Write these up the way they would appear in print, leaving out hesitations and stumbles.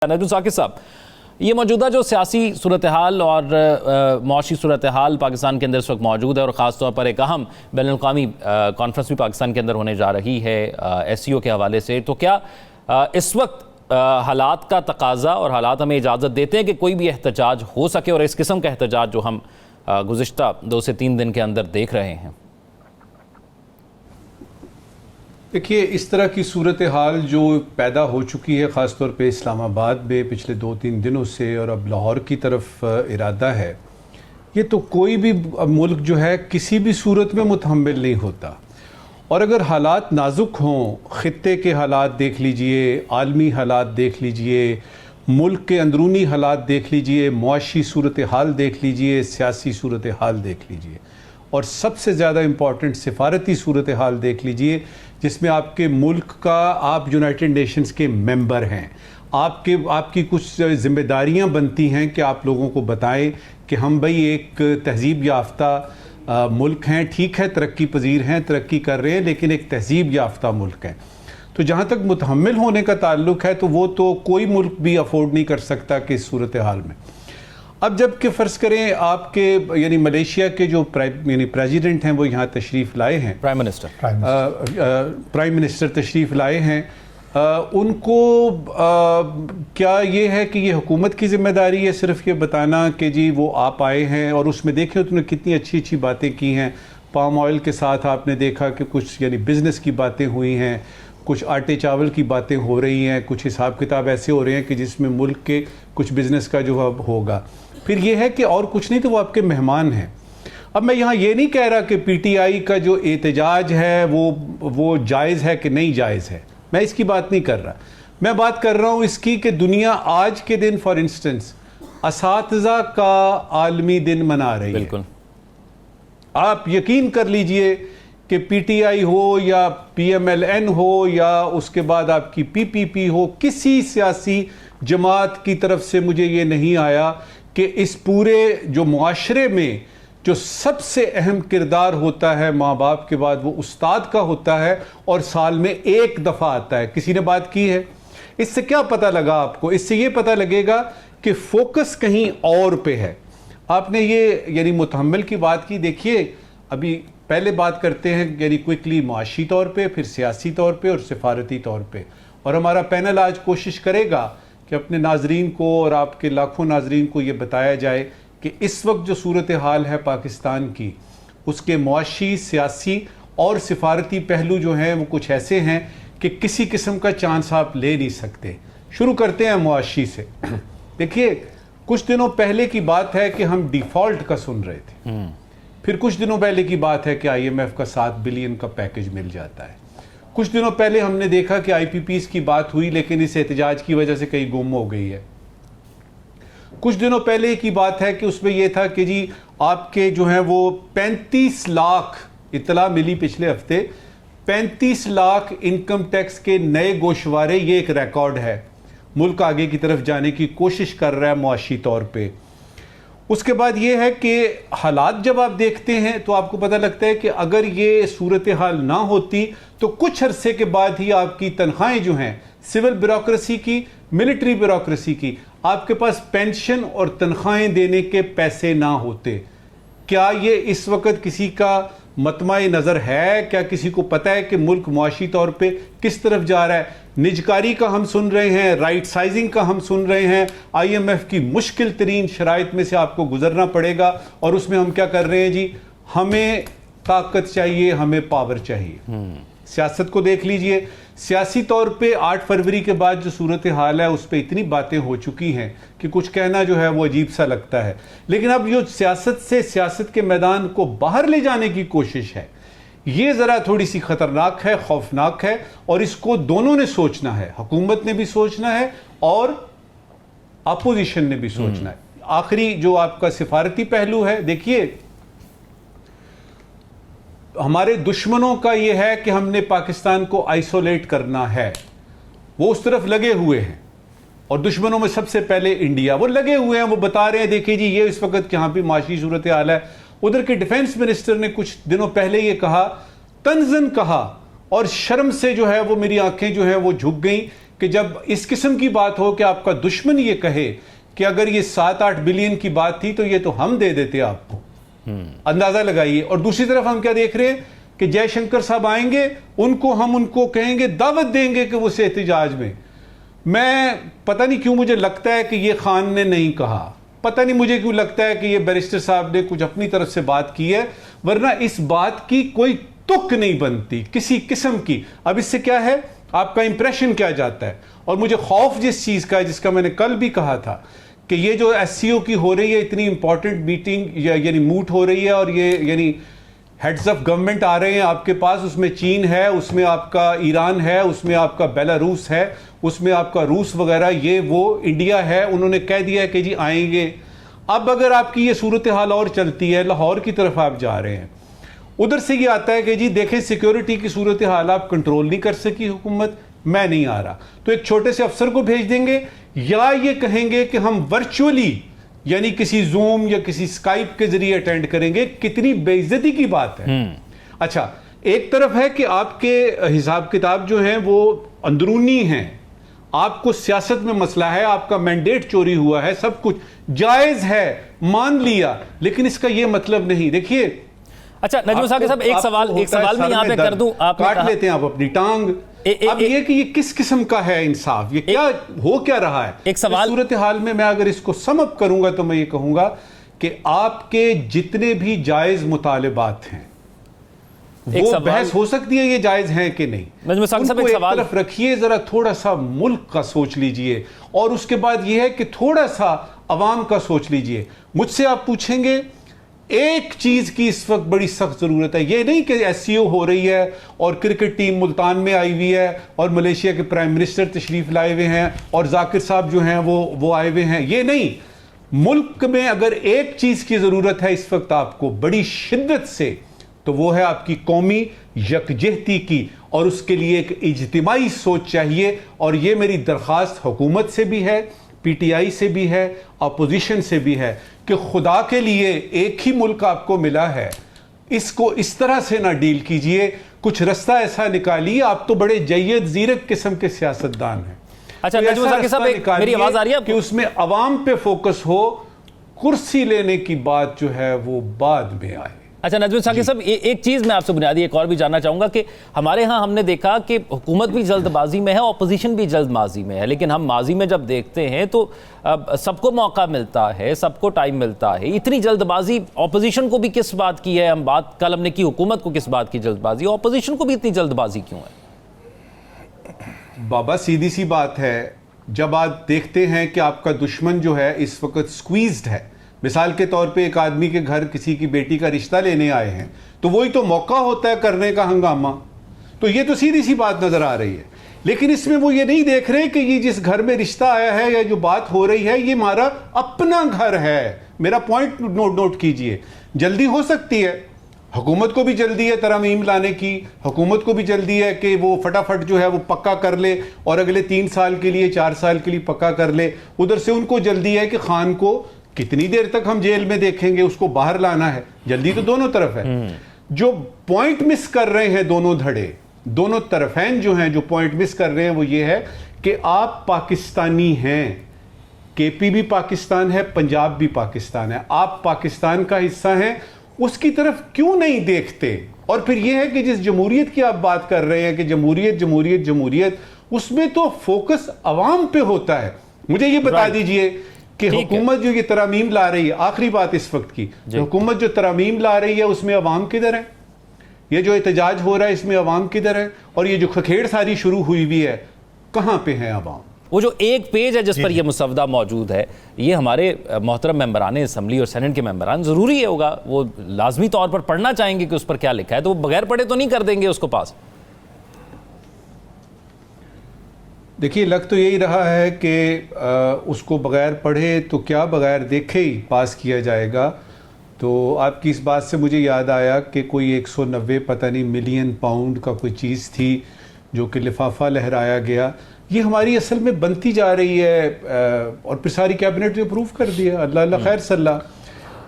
نجم ثاقب صاحب، یہ موجودہ جو سیاسی صورتحال اور معاشی صورتحال پاکستان کے اندر اس وقت موجود ہے، اور خاص طور پر ایک اہم بین الاقوامی کانفرنس بھی پاکستان کے اندر ہونے جا رہی ہے ایس سی او کے حوالے سے، تو کیا اس وقت حالات کا تقاضا اور حالات ہمیں اجازت دیتے ہیں کہ کوئی بھی احتجاج ہو سکے، اور اس قسم کا احتجاج جو ہم گزشتہ 2 سے 3 دن کے اندر دیکھ رہے ہیں؟ دیکھیے، اس طرح کی صورتحال جو پیدا ہو چکی ہے خاص طور پہ اسلام آباد میں پچھلے 2-3 دنوں سے، اور اب لاہور کی طرف ارادہ ہے، یہ تو کوئی بھی ملک جو ہے کسی بھی صورت میں متحمل نہیں ہوتا۔ اور اگر حالات نازک ہوں، خطے کے حالات دیکھ لیجئے، عالمی حالات دیکھ لیجئے، ملک کے اندرونی حالات دیکھ لیجئے، معاشی صورتحال دیکھ لیجئے، سیاسی صورتحال دیکھ لیجئے، اور سب سے زیادہ امپورٹنٹ سفارتی صورتحال دیکھ لیجئے، جس میں آپ کے ملک کا آپ یونائٹڈ نیشنز کے ممبر ہیں، آپ کی کچھ ذمہ داریاں بنتی ہیں کہ آپ لوگوں کو بتائیں کہ ہم بھئی ایک تہذیب یافتہ ملک ہیں، ٹھیک ہے ترقی پذیر ہیں، ترقی کر رہے ہیں، لیکن ایک تہذیب یافتہ ملک ہیں۔ تو جہاں تک متحمل ہونے کا تعلق ہے تو وہ تو کوئی ملک بھی افورڈ نہیں کر سکتا کہ اس صورتحال میں۔ اب جب کہ فرض کریں آپ کے یعنی ملیشیا کے جو پریزیڈنٹ ہیں وہ یہاں تشریف لائے ہیں، پرائم منسٹر تشریف لائے ہیں، ان کو کیا یہ ہے کہ یہ حکومت کی ذمہ داری ہے صرف یہ بتانا کہ جی وہ آپ آئے ہیں؟ اور اس میں دیکھیں انہوں نے کتنی اچھی اچھی باتیں کی ہیں۔ پام آئل کے ساتھ آپ نے دیکھا کہ کچھ یعنی بزنس کی باتیں ہوئی ہیں، کچھ آٹے چاول کی باتیں ہو رہی ہیں، کچھ حساب کتاب ایسے ہو رہے ہیں کہ جس میں ملک کے کچھ بزنس کا جو ہوگا۔ پھر یہ ہے کہ اور کچھ نہیں تو وہ آپ کے مہمان ہیں۔ اب میں یہاں یہ نہیں کہہ رہا کہ پی ٹی آئی کا جو احتجاج ہے وہ جائز ہے کہ نہیں جائز ہے، میں اس کی بات نہیں کر رہا۔ میں بات کر رہا ہوں اس کی کہ دنیا آج کے دن فار انسٹنس اساتذہ کا عالمی دن منا رہی ہے۔ بالکل، آپ یقین کر لیجئے کہ پی ٹی آئی ہو یا پی ایم ایل این ہو یا اس کے بعد آپ کی پی پی پی ہو، کسی سیاسی جماعت کی طرف سے مجھے یہ نہیں آیا کہ اس پورے جو معاشرے میں جو سب سے اہم کردار ہوتا ہے ماں باپ کے بعد وہ استاد کا ہوتا ہے، اور سال میں ایک دفعہ آتا ہے۔ کسی نے بات کی ہے؟ اس سے کیا پتہ لگا آپ کو؟ اس سے یہ پتہ لگے گا کہ فوکس کہیں اور پہ ہے۔ آپ نے یہ یعنی متحمل کی بات کی، دیکھیے ابھی پہلے بات کرتے ہیں یعنی کوئکلی معاشی طور پہ، پھر سیاسی طور پہ اور سفارتی طور پہ، اور ہمارا پینل آج کوشش کرے گا کہ اپنے ناظرین کو اور آپ کے لاکھوں ناظرین کو یہ بتایا جائے کہ اس وقت جو صورتحال ہے پاکستان کی، اس کے معاشی، سیاسی اور سفارتی پہلو جو ہیں وہ کچھ ایسے ہیں کہ کسی قسم کا چانس آپ لے نہیں سکتے۔ شروع کرتے ہیں معاشی سے۔ دیکھیے، کچھ دنوں پہلے کی بات ہے کہ ہم ڈیفالٹ کا سن رہے تھے، پھر کچھ دنوں پہلے کی بات ہے کہ آئی ایم ایف کا 7 بلین کا پیکج مل جاتا ہے۔ کچھ دنوں پہلے ہم نے دیکھا کہ آئی پی پیز کی بات ہوئی لیکن اس احتجاج کی وجہ سے کہیں گم ہو گئی ہے۔ کچھ دنوں پہلے کی بات ہے کہ اس میں یہ تھا کہ جی آپ کے جو ہیں وہ 35 لاکھ اطلاع ملی پچھلے ہفتے، 35 لاکھ انکم ٹیکس کے نئے گوشوارے، یہ ایک ریکارڈ ہے۔ ملک آگے کی طرف جانے کی کوشش کر رہا ہے معاشی طور پہ۔ اس کے بعد یہ ہے کہ حالات جب آپ دیکھتے ہیں تو آپ کو پتہ لگتا ہے کہ اگر یہ صورتحال نہ ہوتی تو کچھ عرصے کے بعد ہی آپ کی تنخواہیں جو ہیں سول بیوروکریسی کی، ملٹری بیوروکریسی کی، آپ کے پاس پینشن اور تنخواہیں دینے کے پیسے نہ ہوتے۔ کیا یہ اس وقت کسی کا مطمع نظر ہے؟ کیا کسی کو پتہ ہے کہ ملک معاشی طور پہ کس طرف جا رہا ہے؟ نجکاری کا ہم سن رہے ہیں، رائٹ سائزنگ کا ہم سن رہے ہیں، آئی ایم ایف کی مشکل ترین شرائط میں سے آپ کو گزرنا پڑے گا، اور اس میں ہم کیا کر رہے ہیں جی؟ ہمیں طاقت چاہیے، ہمیں پاور چاہیے۔ سیاست کو دیکھ لیجئے، سیاسی طور پہ 8 فروری کے بعد جو صورتحال ہے اس پہ اتنی باتیں ہو چکی ہیں کہ کچھ کہنا جو ہے وہ عجیب سا لگتا ہے۔ لیکن اب جو سیاست سے سیاست کے میدان کو باہر لے جانے کی کوشش ہے، یہ ذرا تھوڑی سی خطرناک ہے، خوفناک ہے، اور اس کو دونوں نے سوچنا ہے، حکومت نے بھی سوچنا ہے اور اپوزیشن نے بھی سوچنا ہے۔ آخری جو آپ کا سفارتی پہلو ہے، دیکھیے ہمارے دشمنوں کا یہ ہے کہ ہم نے پاکستان کو آئسولیٹ کرنا ہے، وہ اس طرف لگے ہوئے ہیں، اور دشمنوں میں سب سے پہلے انڈیا، وہ لگے ہوئے ہیں، وہ بتا رہے ہیں دیکھیں جی یہ اس وقت یہاں پہ معاشی صورتحال ہے۔ ادھر کے ڈیفنس منسٹر نے کچھ دنوں پہلے یہ کہا، طنزاً کہا، اور شرم سے جو ہے وہ میری آنکھیں جو ہیں وہ جھک گئیں کہ جب اس قسم کی بات ہو کہ آپ کا دشمن یہ کہے کہ اگر یہ 7-8 بلین کی بات تھی تو یہ تو ہم دے دیتے آپ کو. اندازہ لگائیے. اور دوسری طرف ہم کیا دیکھ رہے ہیں کہ جے شنکر صاحب آئیں گے, ان کو کہیں گے, دعوت دیں گے کہ وہ اس احتجاج میں پتہ نہیں کیوں مجھے لگتا ہے کہ یہ خان نے نہیں کہا, پتہ نہیں مجھے کیوں لگتا ہے کہ یہ بیرسٹر صاحب نے کچھ اپنی طرف سے بات کی ہے, ورنہ اس بات کی کوئی تک نہیں بنتی کسی قسم کی. اب اس سے کیا ہے, آپ کا امپریشن کیا جاتا ہے. اور مجھے خوف جس چیز کا ہے, جس کا میں نے کل بھی کہا تھا, کہ یہ جو ایس سی او کی ہو رہی ہے اتنی امپورٹنٹ میٹنگ یعنی موٹ ہو رہی ہے, اور یہ یعنی ہیڈز آف گورنمنٹ آ رہے ہیں آپ کے پاس, اس میں چین ہے, اس میں آپ کا ایران ہے, اس میں آپ کا بیلاروس ہے, اس میں آپ کا روس وغیرہ, یہ وہ انڈیا ہے, انہوں نے کہہ دیا ہے کہ جی آئیں گے. اب اگر آپ کی یہ صورتحال اور چلتی ہے, لاہور کی طرف آپ جا رہے ہیں, ادھر سے یہ آتا ہے کہ جی دیکھیں سیکیورٹی کی صورتحال آپ کنٹرول نہیں کر سکی حکومت, میں نہیں آ رہا, تو ایک چھوٹے سے افسر کو بھیج دیں گے, یا یہ کہیں گے کہ ہم ورچولی یعنی کسی زوم یا کسی اسکائپ کے ذریعے اٹینڈ کریں گے. کتنی بے عزتی کی بات ہے. اچھا, ایک طرف ہے کہ آپ کے حساب کتاب جو ہیں وہ اندرونی ہیں, آپ کو سیاست میں مسئلہ ہے, آپ کا مینڈیٹ چوری ہوا ہے, سب کچھ جائز ہے, مان لیا, لیکن اس کا یہ مطلب نہیں. دیکھیے, اچھا نجم ثاقب صاحب, ایک سوال میں یہاں پہ کر دوں, آپ کاٹ لیتے ہیں آپ اپنی ٹانگ. اب یہ کہ یہ کس قسم کا ہے انصاف, یہ کیا ہو کیا رہا ہے. ایک سوال صورتحال میں اگر اس کو سم اپ کروں گا تو میں یہ کہوں گا کہ آپ کے جتنے بھی جائز مطالبات ہیں وہ بحث ہو سکتی ہے یہ جائز ہیں کہ نہیں, نجم ثاقب صاحب ایک سوال طرف رکھیے, ذرا تھوڑا سا ملک کا سوچ لیجئے, اور اس کے بعد یہ ہے کہ تھوڑا سا عوام کا سوچ لیجئے. مجھ سے آپ پوچھیں گے ایک چیز کی اس وقت بڑی سخت ضرورت ہے, یہ نہیں کہ ایس سی او ہو رہی ہے اور کرکٹ ٹیم ملتان میں آئی ہوئی ہے اور ملیشیا کے پرائم منسٹر تشریف لائے ہوئے ہیں اور ذاکر صاحب جو ہیں وہ آئے ہوئے ہیں, یہ نہیں. ملک میں اگر ایک چیز کی ضرورت ہے اس وقت آپ کو بڑی شدت سے, تو وہ ہے آپ کی قومی یکجہتی کی, اور اس کے لیے ایک اجتماعی سوچ چاہیے. اور یہ میری درخواست حکومت سے بھی ہے, پی ٹی آئی سے بھی ہے, اپوزیشن سے بھی ہے, کہ خدا کے لیے ایک ہی ملک آپ کو ملا ہے, اس کو اس طرح سے نہ ڈیل کیجئے, کچھ رستہ ایسا نکالیے. آپ تو بڑے جید زیرک قسم کے سیاستدان ہیں. اچھا نجم ثاقب صاحب, میری آواز آ رہی ہے کہ اس میں عوام پہ فوکس ہو, کرسی لینے کی بات جو ہے وہ بعد میں آئے. اچھا نجم ثاقب صاحب, ایک چیز میں آپ سے بنیادی ایک اور بھی جاننا چاہوں گا کہ ہمارے ہاں ہم نے دیکھا کہ حکومت بھی جلد بازی میں ہے, اپوزیشن بھی جلد بازی میں ہے, لیکن ہم ماضی میں جب دیکھتے ہیں تو سب کو موقع ملتا ہے, سب کو ٹائم ملتا ہے. اتنی جلد بازی اپوزیشن کو بھی کس بات کی ہے, ہم بات کل ہم نے کی حکومت کو کس بات کی جلد بازی, اپوزیشن کو بھی اتنی جلد بازی کیوں ہے؟ بابا سیدھی سی بات ہے, جب آپ دیکھتے ہیں کہ آپ کا دشمن جو ہے اس وقت سکویزڈ ہے, مثال کے طور پہ ایک آدمی کے گھر کسی کی بیٹی کا رشتہ لینے آئے ہیں, تو وہی تو موقع ہوتا ہے کرنے کا ہنگامہ. تو یہ تو سیدھی سی بات نظر آ رہی ہے. لیکن اس میں وہ یہ نہیں دیکھ رہے کہ یہ جس گھر میں رشتہ آیا ہے یا جو بات ہو رہی ہے یہ ہمارا اپنا گھر ہے. میرا پوائنٹ نوٹ کیجئے. جلدی ہو سکتی ہے, حکومت کو بھی جلدی ہے ترامیم لانے کی, حکومت کو بھی جلدی ہے کہ وہ فٹافٹ جو ہے وہ پکا کر لے اور اگلے 3 سال کے لیے 4 سال کے لیے پکا کر لے. ادھر سے ان کو جلدی ہے کہ خان کو کتنی دیر تک ہم جیل میں دیکھیں گے, اس کو باہر لانا ہے. جلدی تو دونوں طرف ہے. جو پوائنٹ مس کر رہے ہیں دونوں دھڑے, دونوں طرفین جو ہیں جو پوائنٹ مس کر رہے ہیں وہ یہ ہے کہ آپ پاکستانی ہیں, کے پی بھی پاکستان ہے, پنجاب بھی پاکستان ہے, آپ پاکستان کا حصہ ہیں, اس کی طرف کیوں نہیں دیکھتے؟ اور پھر یہ ہے کہ جس جمہوریت کی آپ بات کر رہے ہیں کہ جمہوریت جمہوریت جمہوریت, اس میں تو فوکس عوام پہ ہوتا ہے. مجھے یہ بتا دیجئے کہ حکومت جو یہ ترامیم لا رہی ہے, آخری بات اس وقت کی, حکومت جو ترامیم لا رہی ہے اس میں عوام کدھر ہے؟ یہ جو احتجاج ہو رہا ہے اس میں عوام کدھر ہے؟ اور یہ جو کھکھیڑ ساری شروع ہوئی بھی ہے, کہاں پہ ہیں عوام؟ وہ جو ایک پیج ہے جس پر یہ مسودہ موجود ہے, یہ ہمارے محترم ممبران اسمبلی اور سینٹ کے ممبران ضروری ہوگا, وہ لازمی طور پر پڑھنا چاہیں گے کہ اس پر کیا لکھا ہے, تو وہ بغیر پڑھے تو نہیں کر دیں گے اس کو پاس. دیکھیے لگ تو یہی رہا ہے کہ اس کو بغیر پڑھے تو کیا بغیر دیکھے ہی پاس کیا جائے گا. تو آپ کی اس بات سے مجھے یاد آیا کہ کوئی 190 پتہ نہیں ملین پاؤنڈ کا کوئی چیز تھی جو کہ لفافہ لہرایا گیا. یہ ہماری اصل میں بنتی جا رہی ہے, اور پھر ساری کیبنٹ نے اپروو کر دیا, اللہ اللہ خیر صلی اللہ.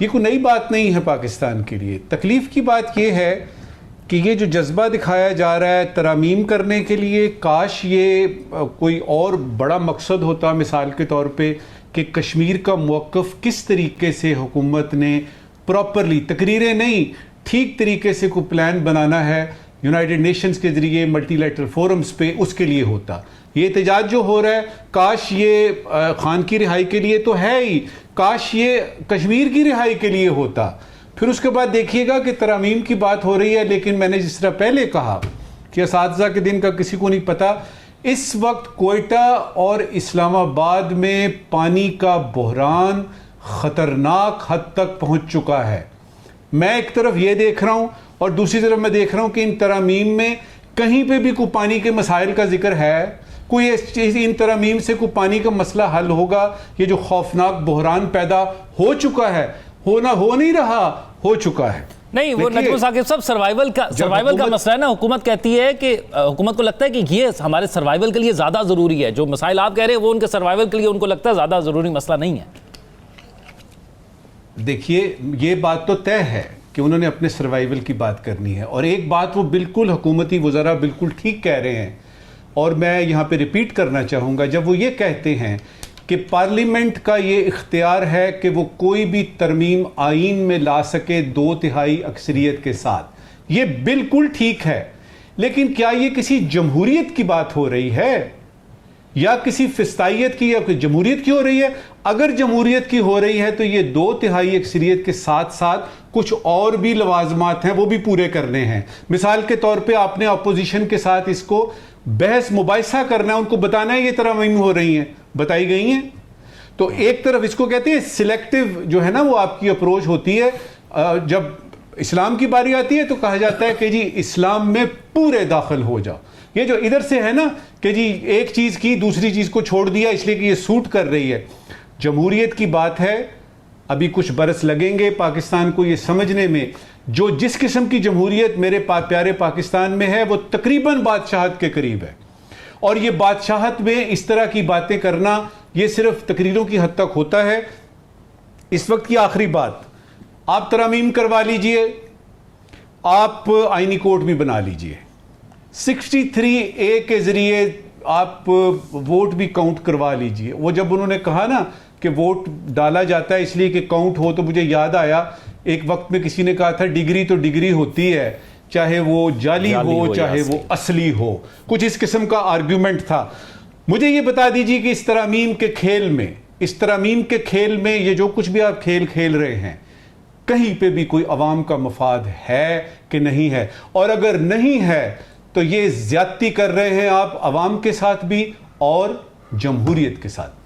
یہ کوئی نئی بات نہیں ہے پاکستان کے لیے. تکلیف کی بات یہ ہے کہ یہ جو جذبہ دکھایا جا رہا ہے ترامیم کرنے کے لیے، کاش یہ کوئی اور بڑا مقصد ہوتا، مثال کے طور پہ کہ کشمیر کا موقف کس طریقے سے حکومت نے پراپرلی، تقریریں نہیں، ٹھیک طریقے سے کوئی پلان بنانا ہے یونائٹڈ نیشنز کے ذریعے ملٹی لیٹرل فورمز پہ، اس کے لیے ہوتا۔ یہ احتجاج جو ہو رہا ہے، کاش یہ خان کی رہائی کے لیے تو ہے ہی، کاش یہ کشمیر کی رہائی کے لیے ہوتا۔ پھر اس کے بعد دیکھیے گا کہ ترامیم کی بات ہو رہی ہے، لیکن میں نے جس طرح پہلے کہا کہ اساتذہ کے دن کا کسی کو نہیں پتا، اس وقت کوئٹہ اور اسلام آباد میں پانی کا بحران خطرناک حد تک پہنچ چکا ہے۔ میں ایک طرف یہ دیکھ رہا ہوں اور دوسری طرف میں دیکھ رہا ہوں کہ ان ترامیم میں کہیں پہ بھی کوئی پانی کے مسائل کا ذکر ہے، کوئی ان ترامیم سے کوئی پانی کا مسئلہ حل ہوگا؟ یہ جو خوفناک بحران پیدا ہو چکا ہے، ہو نہیں رہا، ہو چکا ہے۔ نہیں، وہ نجم ثاقب صاحب سروائیول کا مسئلہ ہے نا۔ حکومت کہتی ہے کہ حکومت کو لگتا ہے کہ یہ ہمارے سروائیول کے لیے زیادہ ضروری ہے، جو مسائل آپ کہہ رہے ہیں وہ ان کے سروائیول کے لیے ان کو لگتا ہے زیادہ ضروری مسئلہ نہیں ہے۔ دیکھیے، یہ بات تو طے ہے کہ انہوں نے اپنے سروائیول کی بات کرنی ہے، اور ایک بات وہ بالکل حکومتی وزراء بالکل ٹھیک کہہ رہے ہیں، اور میں یہاں پہ ریپیٹ کرنا چاہوں گا، جب وہ یہ کہتے ہیں کہ پارلیمنٹ کا یہ اختیار ہے کہ وہ کوئی بھی ترمیم آئین میں لا سکے 2/3 اکثریت کے ساتھ، یہ بالکل ٹھیک ہے، لیکن کیا یہ کسی جمہوریت کی بات ہو رہی ہے یا کسی فسطائیت کی یا جمہوریت کی ہو رہی ہے؟ اگر جمہوریت کی ہو رہی ہے تو یہ 2/3 اکثریت کے ساتھ ساتھ کچھ اور بھی لوازمات ہیں، وہ بھی پورے کرنے ہیں۔ مثال کے طور پہ آپ نے اپوزیشن کے ساتھ اس کو بحث مباحثہ کرنا ہے، ان کو بتانا ہے یہ ترامیم ہو رہی ہیں، بتائی گئی ہیں۔ تو ایک طرف اس کو کہتے ہیں سلیکٹیو جو ہے نا وہ آپ کی اپروچ ہوتی ہے، جب اسلام کی باری آتی ہے تو کہا جاتا ہے کہ جی اسلام میں پورے داخل ہو جاؤ۔ یہ جو ادھر سے ہے نا کہ جی ایک چیز کی دوسری چیز کو چھوڑ دیا اس لیے کہ یہ سوٹ کر رہی ہے، جمہوریت کی بات ہے، ابھی کچھ برس لگیں گے پاکستان کو یہ سمجھنے میں، جو جس قسم کی جمہوریت میرے پیارے پاکستان میں ہے وہ تقریباً بادشاہت کے قریب ہے، اور یہ بادشاہت میں اس طرح کی باتیں کرنا یہ صرف تقریروں کی حد تک ہوتا ہے۔ اس وقت کی آخری بات، آپ ترامیم کروا لیجئے، آپ آئینی کوڈ بھی بنا لیجئے، 63A کے ذریعے آپ ووٹ بھی کاؤنٹ کروا لیجئے۔ وہ جب انہوں نے کہا نا کہ ووٹ ڈالا جاتا ہے اس لیے کہ کاؤنٹ ہو، تو مجھے یاد آیا ایک وقت میں کسی نے کہا تھا ڈگری تو ڈگری ہوتی ہے، چاہے وہ جعلی ہو چاہے وہ اصلی ہو، کچھ اس قسم کا آرگیومنٹ تھا۔ مجھے یہ بتا دیجئے کہ اس ترامیم کے کھیل میں یہ جو کچھ بھی آپ کھیل کھیل رہے ہیں، کہیں پہ بھی کوئی عوام کا مفاد ہے کہ نہیں ہے؟ اور اگر نہیں ہے تو یہ زیادتی کر رہے ہیں آپ عوام کے ساتھ بھی اور جمہوریت کے ساتھ بھی۔